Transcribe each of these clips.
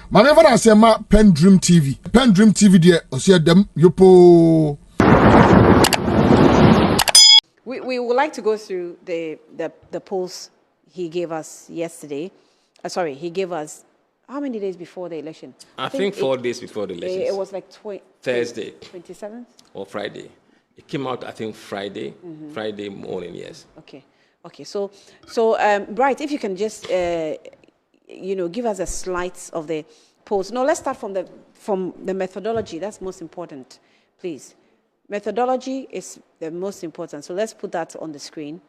Manever I say ma PENDREAM TV. PENDREAM TV there, I see them yopo. We would like to go through the polls he gave us yesterday. Sorry, he gave us how many days before the election? I think 4 days before the election. It was like Thursday. 27th? Or Friday. It came out, I think, Friday. Friday morning, yes. Okay. So, Bright, if you can just, give us a slides of the polls. No, let's start from the methodology. That's most important, please. Methodology is the most important. So let's put that on the screen.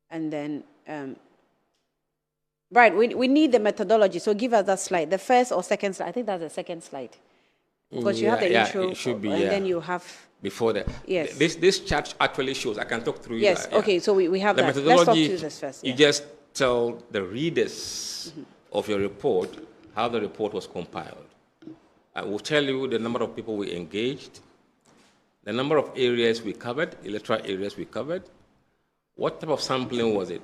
And then, Bright, we need the methodology. So give us that slide. The first or second slide. I think that's the second slide. Because you have the intro, it should be, and then you have... Before that. Yes. This chart actually shows, I can talk through it. Yes, okay, so we have the that. Methodology, let's talk through this first. You just tell the readers of your report how the report was compiled. I will tell you the number of people we engaged, the number of areas we covered, electoral areas we covered. What type of sampling was it?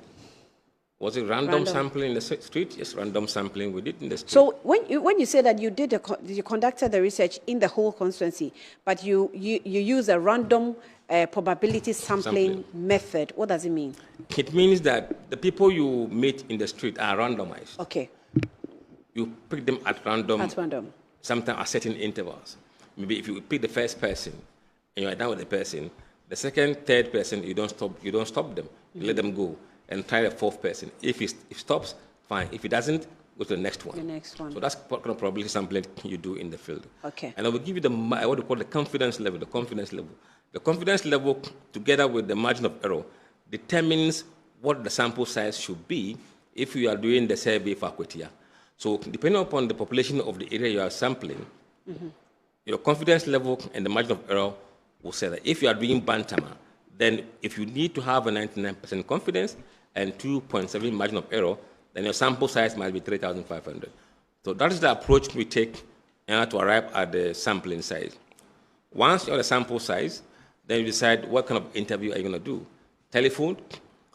Was it random sampling in the street? Yes, random sampling we did in the street. So when you say that you conducted the research in the whole constituency, but you use a random probability sampling method, what does it mean? It means that the people you meet in the street are randomized. Okay. You pick them at random. At random. Sometimes at certain intervals. Maybe if you pick the first person and you are done with the person, the second, third person, you don't stop them. You let them go and try the fourth person. If it stops, fine. If it doesn't, go to the next one. The next one. So that's what kind of probability sampling you do in the field. Okay. And I will give you what we call the confidence level. The confidence level. The confidence level, together with the margin of error, determines what the sample size should be if you are doing the survey for Akwatia. So depending upon the population of the area you are sampling, your confidence level and the margin of error will say that if you are doing Bantama, then if you need to have a 99% confidence and 2.7 margin of error, then your sample size might be 3,500. So that is the approach we take in order to arrive at the sampling size. Once you have the sample size, then you decide what kind of interview are you going to do, telephone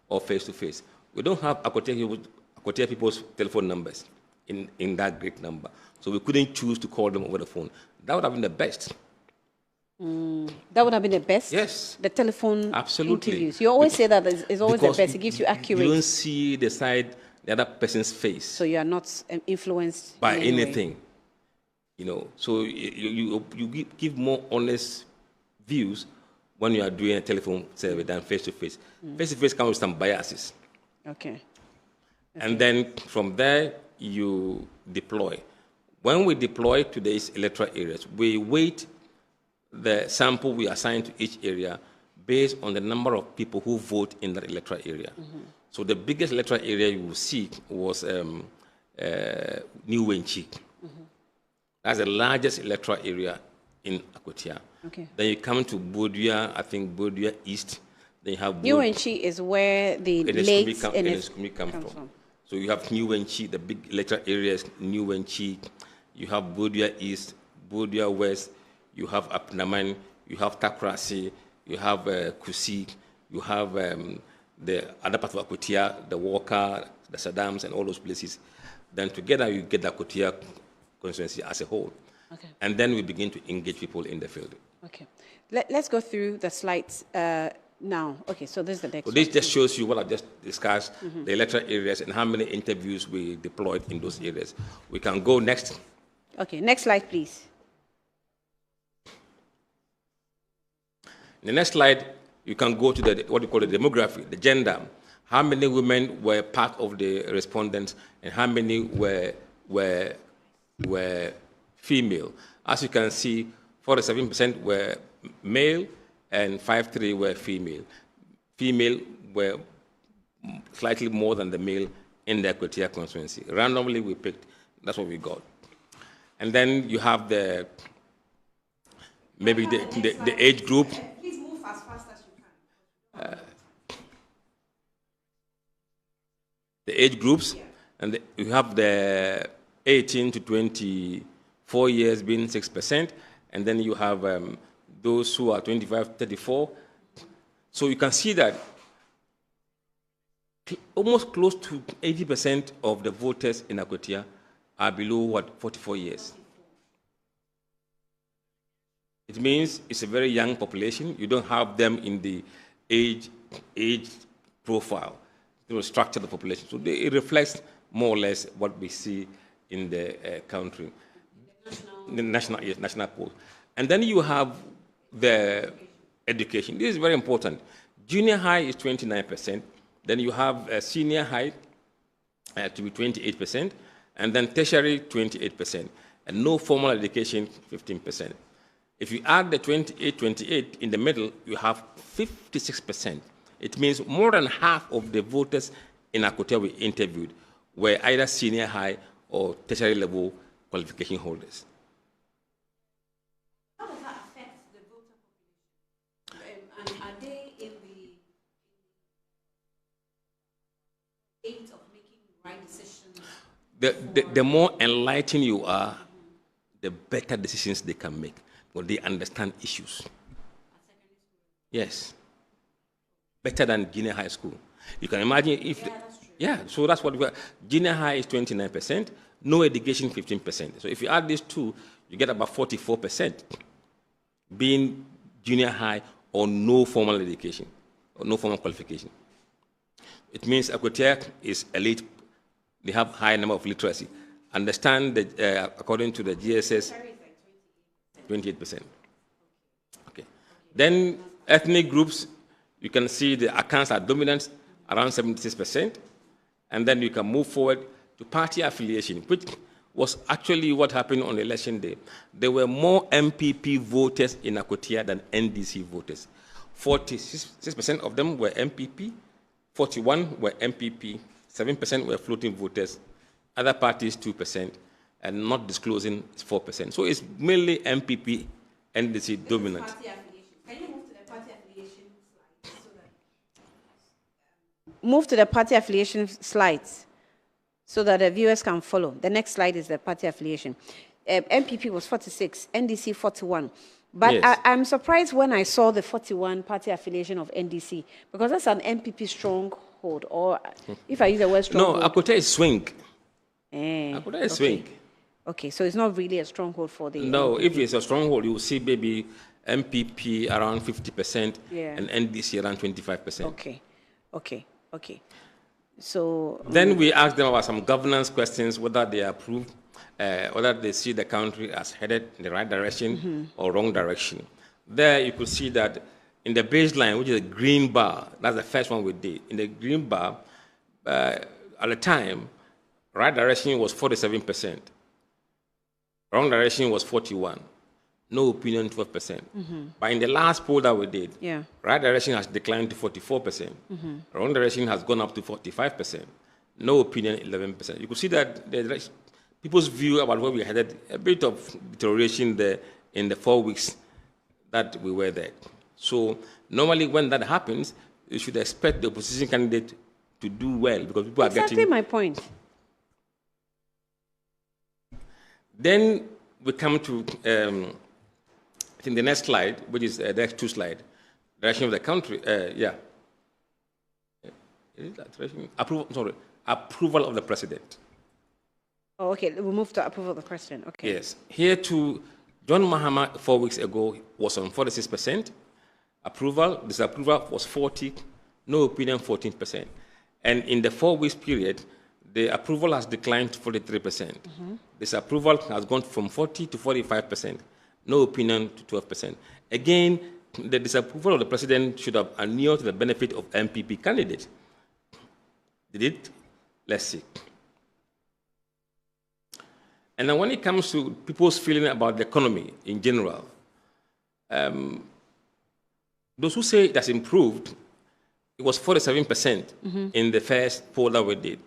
or face-to-face. We don't have Akwatia people's telephone numbers in that great number. So we couldn't choose to call them over the phone. That would have been the best. That would have been the best? Yes. The telephone Absolutely. interviews. You always say that is always the best. It gives you accurate. You don't see the other person's face. So you are not influenced by in anything. So you give more honest views when you are doing a telephone survey than face-to-face. Face-to-face comes with some biases. Okay. And then from there, you deploy. When we deploy to these electoral areas, we weight the sample we assign to each area based on the number of people who vote in that electoral area. So the biggest electoral area you will see was New Wenchi. That's the largest electoral area in Akwatia. Okay. Then you come to Bodia, I think Bodia East. Then you have New Wenchi is where the late NSCME comes from. So you have New Wenchi, the big electoral areas, New Wenchi. You have Bodia East, Bodia West. You have Apnaman, you have Takrasi, you have Kusi, you have the other part of Akwatia, the Walker, the Saddams, and all those places. Then together you get the Akwatia constituency as a whole. Okay. And then we begin to engage people in the field. Okay. Let's go through the slides now. Okay, so this is the next one. This just shows you what I've just discussed, the electoral areas and how many interviews we deployed in those areas. We can go next. Okay, next slide, please. In the next slide, you can go to what you call the demography, the gender. How many women were part of the respondents and how many were female? As you can see, 47% were male and 53% were female. Female were slightly more than the male in the Akwatia constituency. Randomly, we picked, that's what we got. And then you have maybe the age group. Please move as fast as you can. The age groups, and you have the 18 to 24 years being 6%, and then you have those who are 25, 34. So you can see that almost close to 80% of the voters in Akwatia are below, 44 years. It means it's a very young population. You don't have them in the age profile to structure the population. So it reflects more or less what we see in the country. The national poll. And then you have the education. This is very important. Junior high is 29%. Then you have senior high to be 28%. And then tertiary, 28%. And no formal education, 15%. If you add the 28 in the middle, you have 56%. It means more than half of the voters in Akwatia we interviewed were either senior high or tertiary level qualification holders. How does that affect the voter population? And are they in the state of making the right decisions? The more enlightened you are, the better decisions they can make. But they understand issues. Yes. Better than junior high school. You can imagine if... So that's what we got. Junior high is 29%, no education 15%. So if you add these two, you get about 44% being junior high or no formal education, or no formal qualification. It means Akwatia is elite. They have high number of literacy. Understand that according to the GSS, 28%. Okay. Then ethnic groups, you can see the accounts are dominant, around 76%. And then you can move forward to party affiliation, which was actually what happened on election day. There were more MPP voters in Akwatia than NDC voters. 46% of them were MPP, 41% were MPP, 7% were floating voters, other parties 2%, and not disclosing is 4%. So it's mainly MPP, NDC dominant. Party affiliation. Can you move to the party affiliation slide? Move to the party affiliation slides so that the viewers can follow. The next slide is the party affiliation. MPP was 46, NDC 41. But yes. I'm surprised when I saw the 41 party affiliation of NDC, because that's an MPP stronghold, or if I use the word stronghold. No, Akwatia is swing. Akwatia is swing. Okay, so it's not really a stronghold for the... No, MPP. If it's a stronghold, you will see maybe MPP around 50% and NDC around 25%. Okay. So... Then we ask them about some governance questions, whether they approve, whether they see the country as headed in the right direction or wrong direction. There you could see that in the baseline, which is a green bar, that's the first one we did. In the green bar, at the time, right direction was 47%. Wrong direction was 41%. No opinion, 12%. But in the last poll that we did, right direction has declined to 44%. Wrong direction has gone up to 45%. No opinion, 11%. You could see that people's view about where we headed, a bit of deterioration there in the 4 weeks that we were there. So normally when that happens, you should expect the opposition candidate to do well, because people are getting... Exactly my point. Then we come to, I think the next slide, which is the next two slide, direction of the country. Approval of the president. Oh, okay, we'll move to approval of the president. Okay. Yes. Here too, John Mahama 4 weeks ago was on 46%. Approval, disapproval was 40%, no opinion 14%. And in the 4 weeks period, the approval has declined to 43%. Disapproval has gone from 40% to 45%. No opinion to 12%. Again, the disapproval of the president should have inured to the benefit of MPP candidates. Did it? Let's see. And then when it comes to people's feeling about the economy in general, those who say it has improved, it was 47% in the first poll that we did.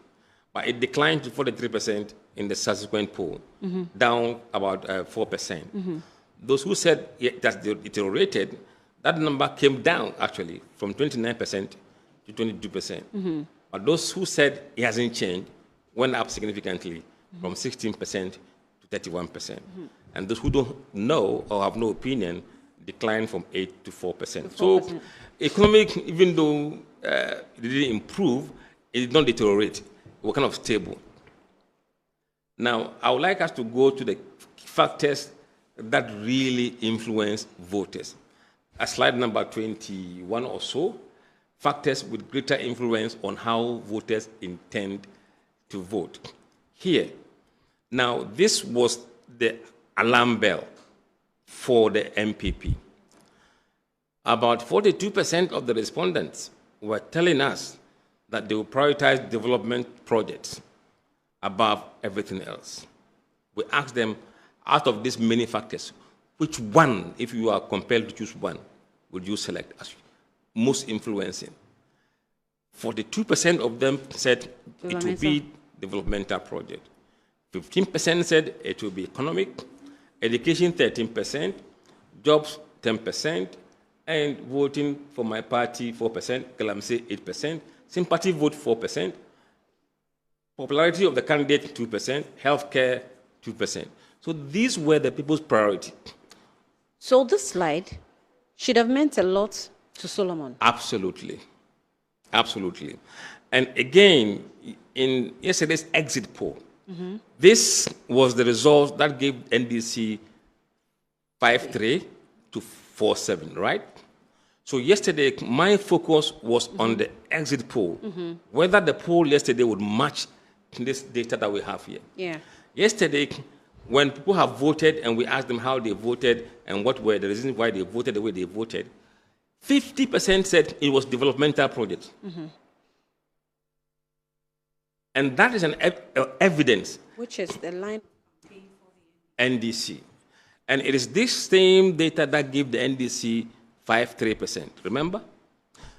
But it declined to 43% in the subsequent poll, down about 4%. Those who said it has deteriorated, that number came down, actually, from 29% to 22%. But those who said it hasn't changed went up significantly, from 16% to 31%. And those who don't know or have no opinion declined from 8% to 4%. So economic, even though it didn't improve, It did not deteriorate. It was kind of stable. Now, I would like us to go to the factors that really influence voters. At slide number 21 or so, factors with greater influence on how voters intend to vote. Here, now this was the alarm bell for the MPP. About 42% of the respondents were telling us that they will prioritize development projects above everything else. We asked them, out of these many factors, which one, if you are compelled to choose one, would you select as most influencing? 42% of them said it will be developmental project. 15% said it will be economic, education 13%, jobs 10%, and voting for my party 4%, Galamsey 8%, sympathy vote 4%, popularity of the candidate 2%, healthcare 2%. So these were the people's priority. So this slide should have meant a lot to Solomon. Absolutely. Absolutely. And again, in yesterday's exit poll, this was the result that gave NDC 5-3 to 4-7, right? So yesterday, my focus was on the exit poll, whether the poll yesterday would match this data that we have here. Yeah. Yesterday, when people have voted and we asked them how they voted and what were the reasons why they voted the way they voted, 50% said it was developmental projects. And that is an evidence. Which is the line? NDC. And it is this same data that gave the NDC 5-3%, remember?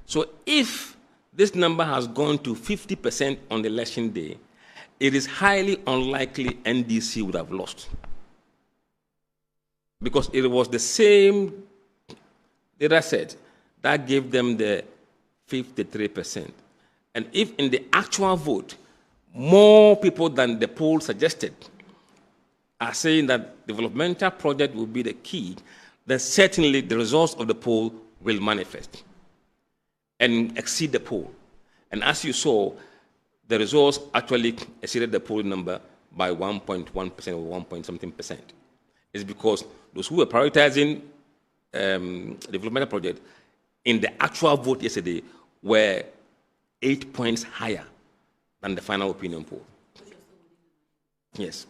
So if this number has gone to 50% on the election day, it is highly unlikely NDC would have lost. Because it was the same data set that gave them the 53%. And if in the actual vote, more people than the poll suggested are saying that developmental project will be the key, then certainly the results of the poll will manifest and exceed the poll. And as you saw, the results actually exceeded the poll number by 1.1% or 1 point something percent. It's because those who were prioritizing developmental project in the actual vote yesterday were 8 points higher than the final opinion poll. Yes.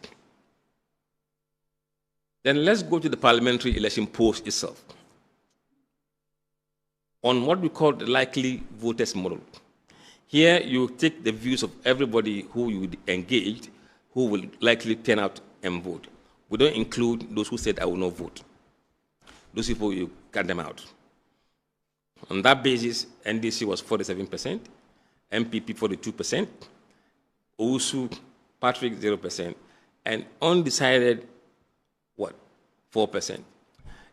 Then let's go to the parliamentary election polls itself. On what we call the likely voters model. Here you take the views of everybody who you engaged, who will likely turn out and vote. We don't include those who said, I will not vote. Those people, you cut them out. On that basis, NDC was 47%, MPP 42%, Owusu, Patrick 0%, and undecided, what, 4%.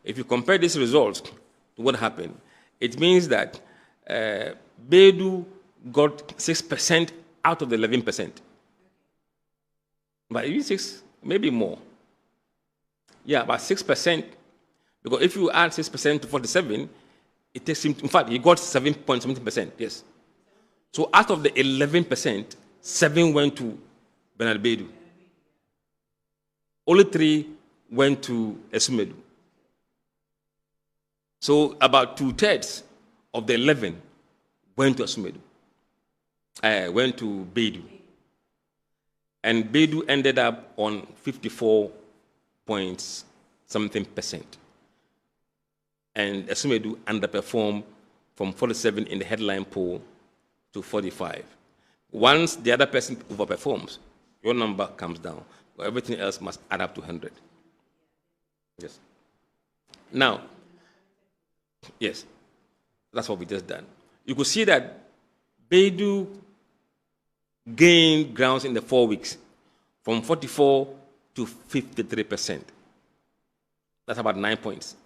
If you compare these results to what happened, it means that Bedu got 6% out of the 11%. But even 6, maybe more. Yeah, about 6%, because if you add 6% to 47, it takes him, in fact, he got 7.something%, yes. So out of the 11%, 7 went to Bernard Bedu. Only 3 went to Esumedu. So about 2/3 of the 11 went to Esumedu, went to Bedu. And Bedu ended up on 54-point-something%. And Esumedu underperformed from 47 in the headline poll to 45. Once the other person overperforms, your number comes down. But everything else must add up to 100. Yes. Now, yes, that's what we just done. You could see that Bedu gained grounds in the 4 weeks from 44 to 53%. That's about 9 points.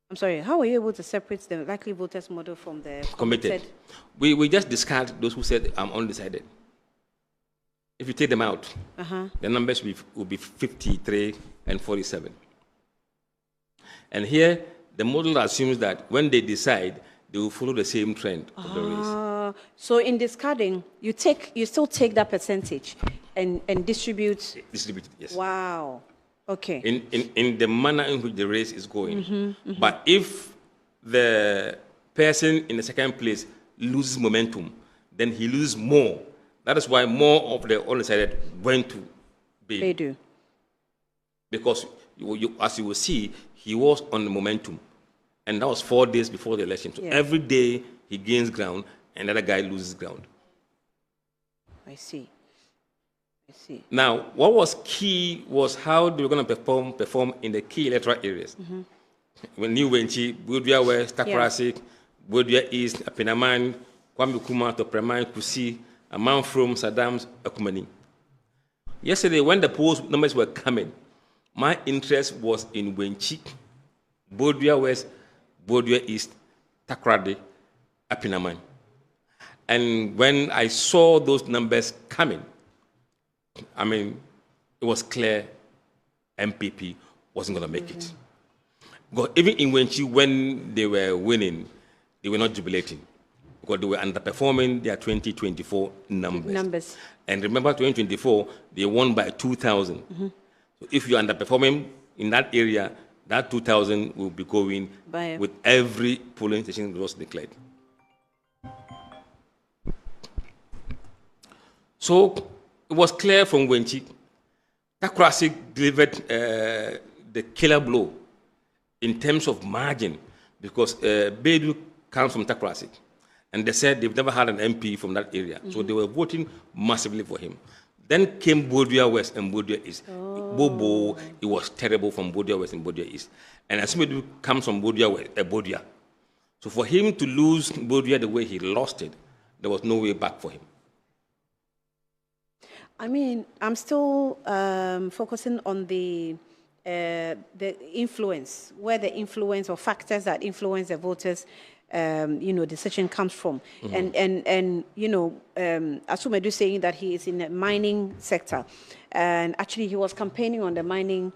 I'm sorry, how were you able to separate the likely voters model from the committed? We just discard those who said I'm undecided. If you take them out, the numbers will be 53 and 47. And here, the model assumes that when they decide, they will follow the same trend of the race. So in discarding, you still take that percentage and distribute. Distribute, yes. Wow. Okay. In the manner in which the race is going. But if the person in the second place loses momentum, then he loses more. That is why more of the undecided went to Beidou. Because as you will see, he was on the momentum. And that was 4 days before the election. So every day he gains ground and the other guy loses ground. I see. Now, what was key was how they were going to perform in the key electoral areas. When New Wenchi, Bodua West, Takorasi, Bodua East, Apinaman, Kwame Kuma, Topreman, Kusi, Amanfrom, Saddam's, Akumani. Yesterday, when the poll numbers were coming, my interest was in Wenchi, Bodua West, Bodua East, Takoradi, Apinaman. And when I saw those numbers coming, I mean, it was clear MPP wasn't going to make it. Because even in Wenchi, when they were winning, they were not jubilating because they were underperforming their 2024 numbers. And remember, 2024, they won by 2,000. So if you're underperforming in that area, that 2,000 will be going with every polling station that was declared. So it was clear from Wenchi, Takorasi delivered the killer blow in terms of margin because Beidou comes from Takorasi. And they said they've never had an MP from that area. So they were voting massively for him. Then came Bodua West and Bodua East. Bobo, it was terrible from Bodua West and Bodua East. And Asumedou comes from Bodua. So for him to lose Bodua the way he lost it, there was no way back for him. I mean, I'm still focusing on the influence, where the influence or factors that influence the voters, decision comes from. And Asumedou saying that he is in the mining sector. And actually, he was campaigning on the mining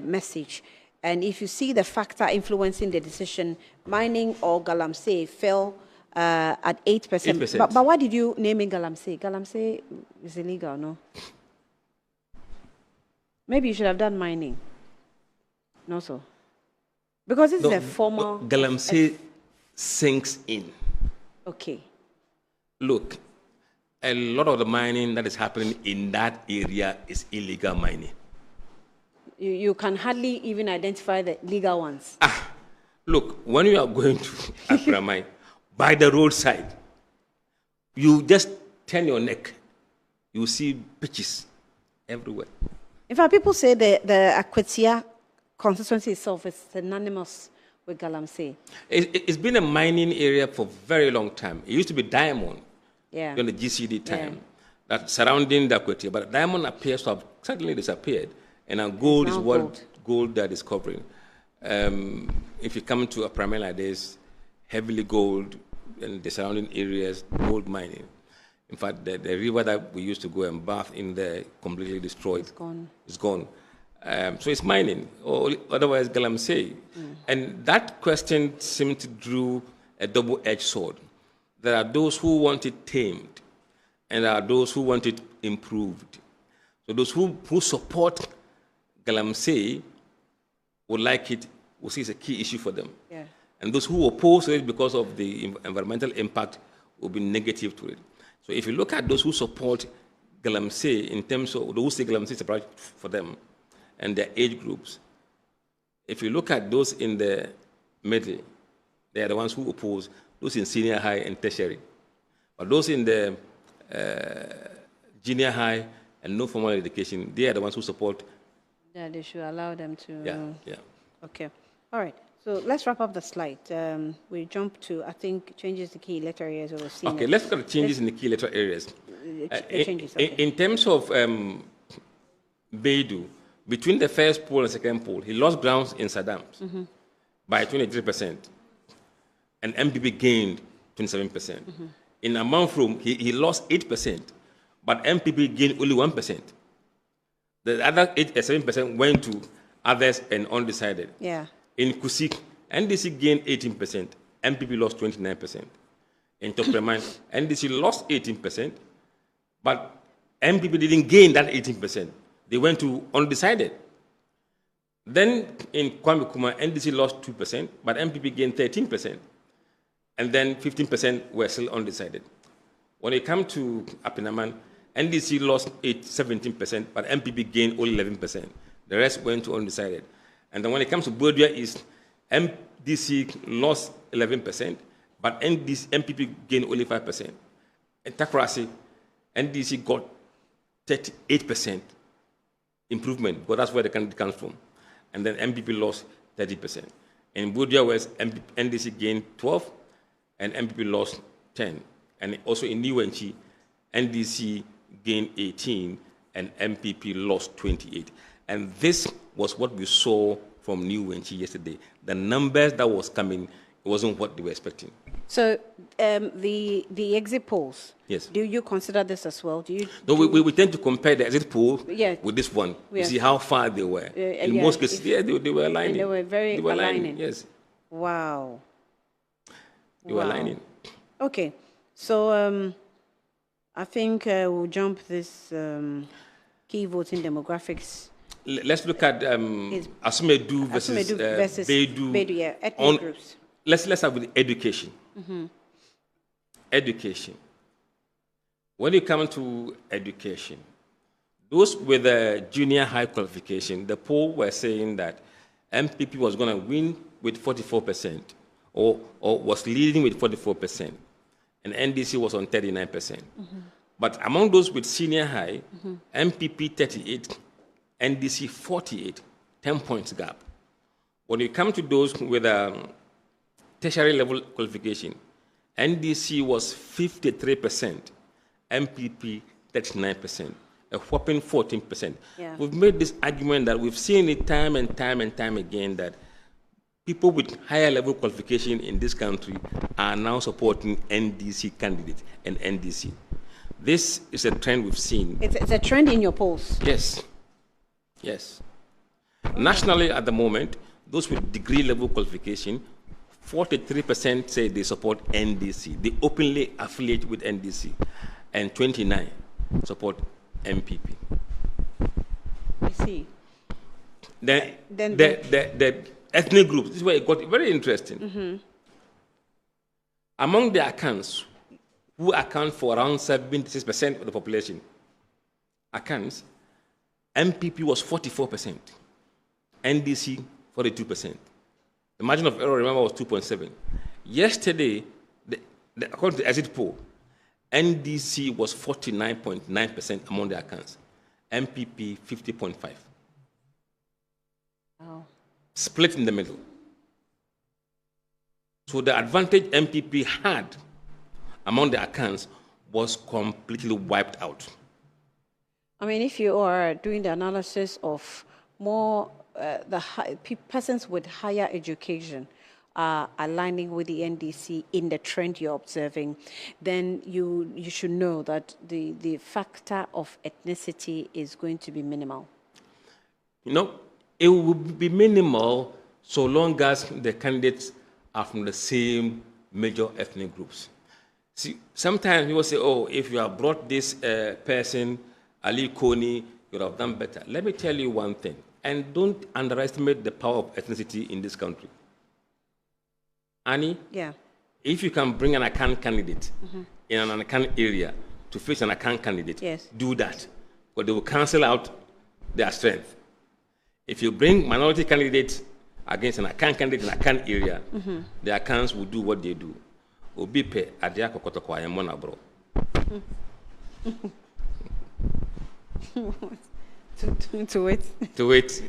message. And if you see the factor influencing the decision, mining or Galamsey fell at 8%. But why did you name it Galamsey? Galamsey is illegal, no? Maybe you should have done mining. No, so. Because this is a formal... Galamsey sinks in. Okay. Look, a lot of the mining that is happening in that area is illegal mining. You can hardly even identify the legal ones. Look, when you are going to Accra mine, by the roadside, you just turn your neck, you see pitches everywhere. In fact, people say the Akwatia constituency itself is synonymous with Galamsey. It's been a mining area for a very long time. It used to be diamond during the GCD time, that surrounding the Akwatia, but diamond appears to have suddenly disappeared, and now gold is what gold that is covering. If you come to a primary like this, heavily gold and the surrounding areas, gold mining. In fact, the river that we used to go and bath in there completely destroyed. It's gone. So it's mining, or otherwise Galamsey. And that question seemed to draw a double-edged sword. There are those who want it tamed, and there are those who want it improved. So those who support Galamsey would like it, will see it's a key issue for them. And those who oppose it because of the environmental impact will be negative to it. So if you look at those who support Galamsey in terms of those who say Galamsey is a project for them and their age groups, if you look at those in the middle, they are the ones who oppose, those in senior high and tertiary. But those in the junior high and no formal education, they are the ones who support. Yeah, they should allow them to. Yeah. Okay. All right. So let's wrap up the slide. We jump to, I think, changes the key electoral areas. Okay, let's look at the changes in the key electoral areas. In terms of Beidou, between the first poll and second poll, he lost grounds in Saddam's by 23%, and MPP gained 27%. In Amanfrom, he lost 8%, but MPP gained only 1%. The other 7% went to others and undecided. Yeah. In Kusik, NDC gained 18%, MPP lost 29%. In Topreman, NDC lost 18%, but MPP didn't gain that 18%. They went to undecided. Then in Kwame Kuma, NDC lost 2%, but MPP gained 13%. And then 15% were still undecided. When it comes to Apinaman, NDC lost 17%, but MPP gained only 11%. The rest went to undecided. And then when it comes to Bodua East, MDC lost 11%, but MPP gained only 5%. In Takorasi, NDC got 38% improvement, because that's where the candidate comes from. And then MPP lost 30%. In Bodua West, NDC gained 12%, and MPP lost 10%. And also in Niwenchi, NDC gained 18%, and MPP lost 28%. And this was what we saw from Niwenchi yesterday. The numbers that was coming, it wasn't what they were expecting. So the exit polls, yes. Do you consider this as well? No, we tend to compare the exit poll yeah. with this one. Yes. You see how far they were. In most cases, they were aligning. They were very aligning. Yes. Wow. They were aligning. Okay. So I think we'll jump this key voting demographics. Let's look at Asumedu versus Beidou. Yeah, ethnic groups. Let's start with education. Mm-hmm. Education. When you come to education, those with a junior high qualification, the poll were saying that MPP was going to win with 44%, or was leading with 44%, and NDC was on 39%. Mm-hmm. But among those with senior high, mm-hmm. MPP 38%, NDC 48%, 10 points gap. When you come to those with tertiary level qualification, NDC was 53%, MPP 39%, a whopping 14%. Yeah. We've made this argument that we've seen it time and time again that people with higher level qualification in this country are now supporting NDC candidates and NDC. This is a trend we've seen. It's a trend in your polls. Yes. Yes. Nationally, at the moment, those with degree level qualification, 43% say they support NDC. They openly affiliate with NDC, and 29% support MPP. I see. Then the ethnic groups, this is where it got very interesting. Mm-hmm. Among the accounts, who account for around 76% of the population, accounts, MPP was 44%, NDC 42%. The margin of error, remember, was 2.7. Yesterday, according to the exit poll, NDC was 49.9% among the accounts, MPP 50.5%. Wow. Split in the middle. So the advantage MPP had among the accounts was completely wiped out. I mean, if you are doing the analysis of more persons with higher education are aligning with the NDC in the trend you're observing, then you should know that the factor of ethnicity is going to be minimal. You know, it will be minimal so long as the candidates are from the same major ethnic groups. See, sometimes people say, oh, if you have brought this person, Ali Koni, you would have done better. Let me tell you one thing, and don't underestimate the power of ethnicity in this country. Annie, yeah. If you can bring an Akan candidate mm-hmm. in an Akan area to face an Akan candidate, yes. do that, but they will cancel out their strength. If you bring minority candidates against an Akan candidate in an Akan area, mm-hmm. the Akans will do what they do. Obipe adia kokotokwa yemona bro. To wait. To wait.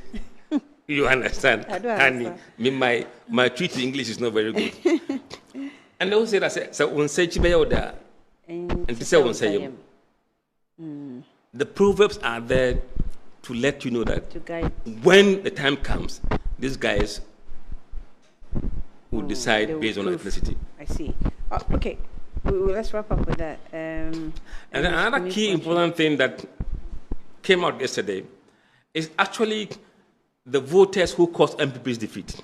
You understand? I do understand. And my tweet English is not very good. And they will say that so when say chibeyoda and to say when say the proverbs are there to let you know that when the time comes, these guys will decide based on ethnicity. I see. Okay, let's wrap up with that. And another key important thing that came out yesterday is actually the voters who caused MPP's defeat.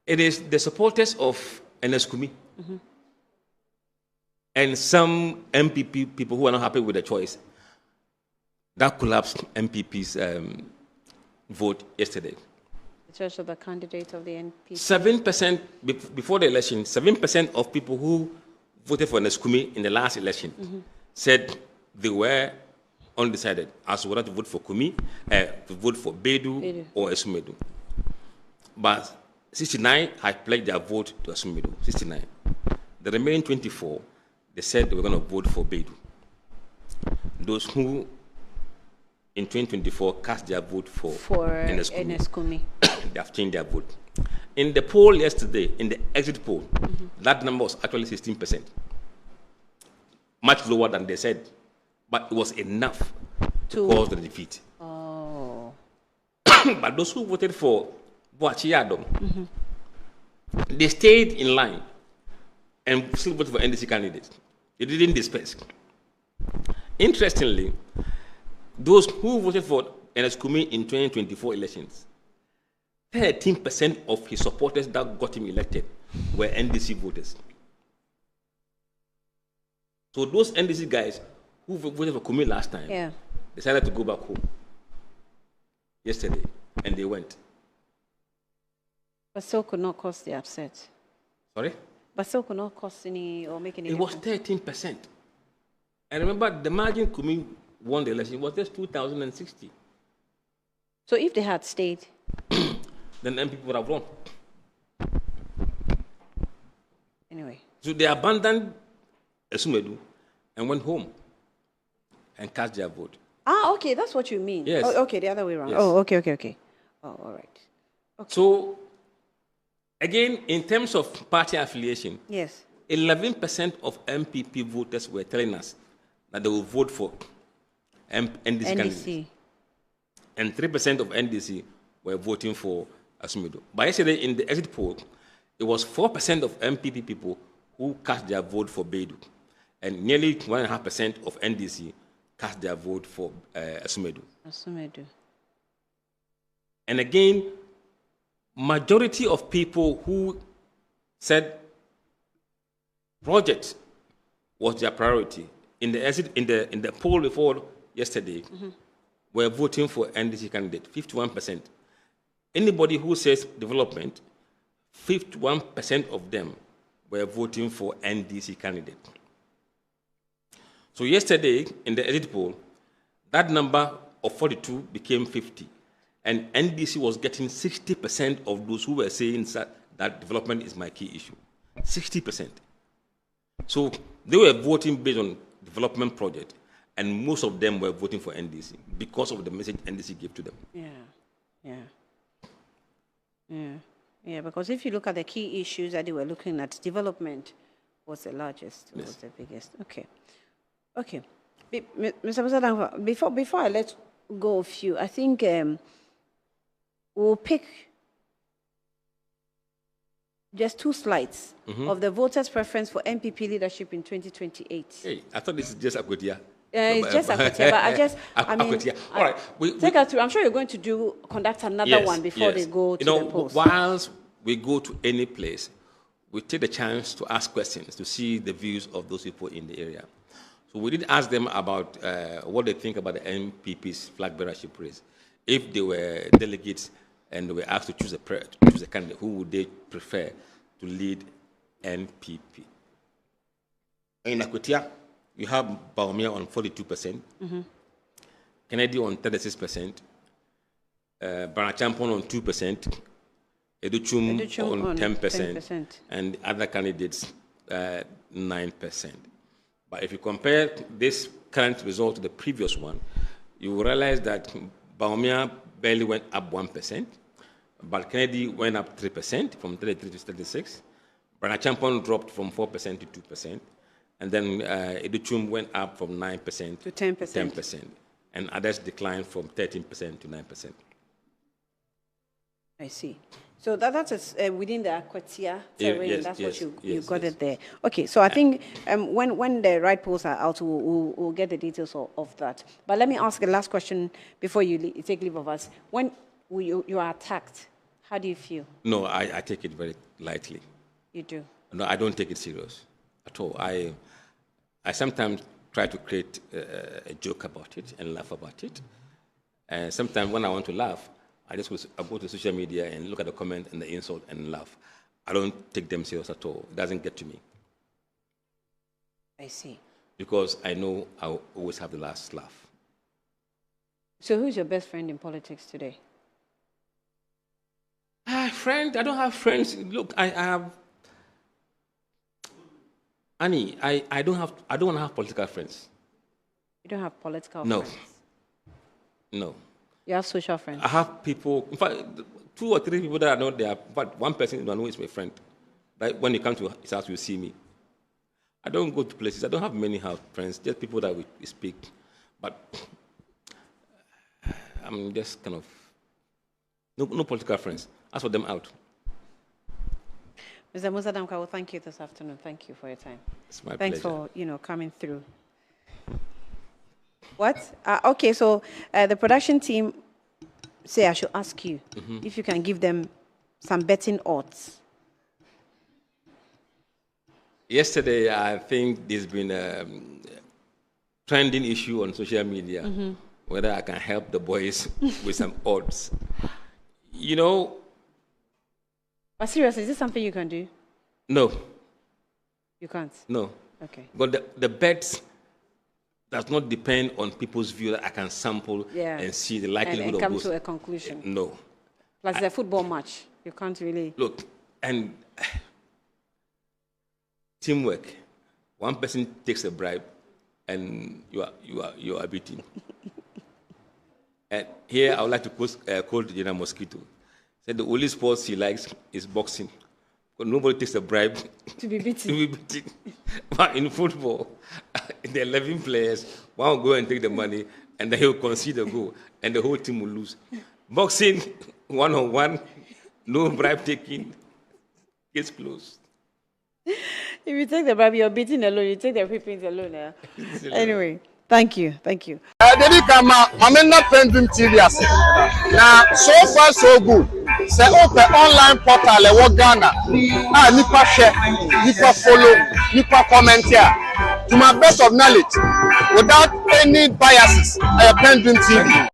It is the supporters of Eneskumi and some MPP people who are not happy with the choice that collapsed MPP's vote yesterday. The choice of the candidate of the NPP. 7% before the election, 7% of people who voted for Eneskumi in the last election said they were undecided as to whether to vote for Kumi, to vote for Bedu or Esumedu. But 69 had pledged their vote to Esumedu, 69. The remaining 24, they said they were going to vote for Bedu. Those who in 2024 cast their vote for Eneskumi, they have changed their vote. In the poll yesterday, in the exit poll, that number was actually 16%. Much lower than they said, but it was enough to cause the defeat. Oh. But those who voted for Boachiado, they stayed in line and still voted for NDC candidates. They didn't disperse. Interestingly, those who voted for Eneskumi in 2024 elections, 13% of his supporters that got him elected were NDC voters. So those NDC guys who voted for Kumi last time decided to go back home yesterday, and they went. But still could not cause the upset. Sorry? But still could not cause any or make any difference. It was 13%. And remember, the margin Kumi won the election was just 2,060. So if they had stayed, then MPP would have won. Anyway. So they abandoned Esumedu and went home and cast their vote. Ah, okay, that's what you mean. Yes. Oh, okay, the other way around. Yes. Oh, okay. Oh, all right. Okay. So, again, in terms of party affiliation, yes, 11% of MPP voters were telling us that they will vote for NDC candidates. And 3% of NDC were voting for Esumedu. But yesterday, in the exit poll, it was 4% of MPP people who cast their vote for Bedu, and nearly 1.5% of NDC cast their vote for Esumedu. And again, majority of people who said project was their priority in the poll before yesterday were voting for NDC candidate, 51%. Anybody who says development, 51% of them were voting for NDC candidate. So yesterday, in the exit poll, that number of 42 became 50. And NDC was getting 60% of those who were saying that development is my key issue. 60%. So they were voting based on development project, and most of them were voting for NDC because of the message NDC gave to them. Yeah, because if you look at the key issues that they were looking at, development was the largest, was the biggest. Okay. Mr. Dankwah, before I let go of you, I think we'll pick just 2 slides of the voters' preference for MPP leadership in 2028. Hey, I thought this is just Akwatia. It's just Akwatia, but Akwatia. All right. Take us through. I'm sure you're going to conduct another one before they go to the polls. Whilst we go to any place, we take the chance to ask questions to see the views of those people in the area. So we did ask them about what they think about the MPP's flag bearership race. If they were delegates and they were asked to choose a candidate, who would they prefer to lead NPP? In Akwatia, you have Baumia on 42%, Kennedy on 36%, Banachampon on 2%, Educhum on 10%, and other candidates 9%. But if you compare this current result to the previous one, you will realize that Baumia barely went up 1%, but Kennedy went up 3%, from 33 to 36. Banachampon dropped from 4% to 2%. And then Educhum went up from 9% to 10%. And others declined from 13% to 9%. I see. So that's within the Akwatia terrain. Yes, that's yes, what you yes, got yes. it there. Okay, so I think when the right polls are out, we'll get the details of that. But let me ask a last question before you take leave of us. When you are attacked, How do you feel? No, I take it very lightly. You do? No, I don't take it serious at all. I sometimes try to create a joke about it and laugh about it. And sometimes when I want to laugh, I go to social media and look at the comment and the insult and laugh. I don't take them serious at all. It doesn't get to me. I see. Because I know I'll always have the last laugh. So who's your best friend in politics today? Friend? I don't have friends. Look, I have... Annie, I don't want to have political friends. You don't have political friends? No. You have social friends? I have people, in fact, 2 or 3 people that I know, they are, but one person I know is my friend. Right? When you come to his house, you see me. I don't go to places. I don't have many house friends, just people that we speak. But I'm just kind of, no political friends. Ask for them out. Mr. Mussa Dankwah, well, thank you this afternoon. Thank you for your time. It's my Thanks pleasure. for, coming through. What? Okay, so the production team say I should ask you if you can give them some betting odds. Yesterday, I think there's been a trending issue on social media, whether I can help the boys with some odds. But seriously, is this something you can do? No. You can't? No. Okay. But the bets does not depend on people's view that I can sample and see the likelihood and of come those. To a conclusion. No. Plus the football match. You can't really... Look, and teamwork. One person takes a bribe and you are beaten. And here I would like to quote General Mosquito. Said the only sport he likes is boxing. Because nobody takes a bribe to be beaten. to be beaten. But in football, the 11 players, one will go and take the money, and then he will concede a goal, and the whole team will lose. Boxing, one-on-one, no bribe taking, case closed. If you take the bribe, you're beaten alone. You take the whippings alone. Anyway, thank you. Thank you. I'm not PENDREAM TV. Now, so far so good. Say open online portal e Ghana. Nipa share, nipa follow, nipa comment here. To my best of knowledge, without any biases, PENDREAM TV.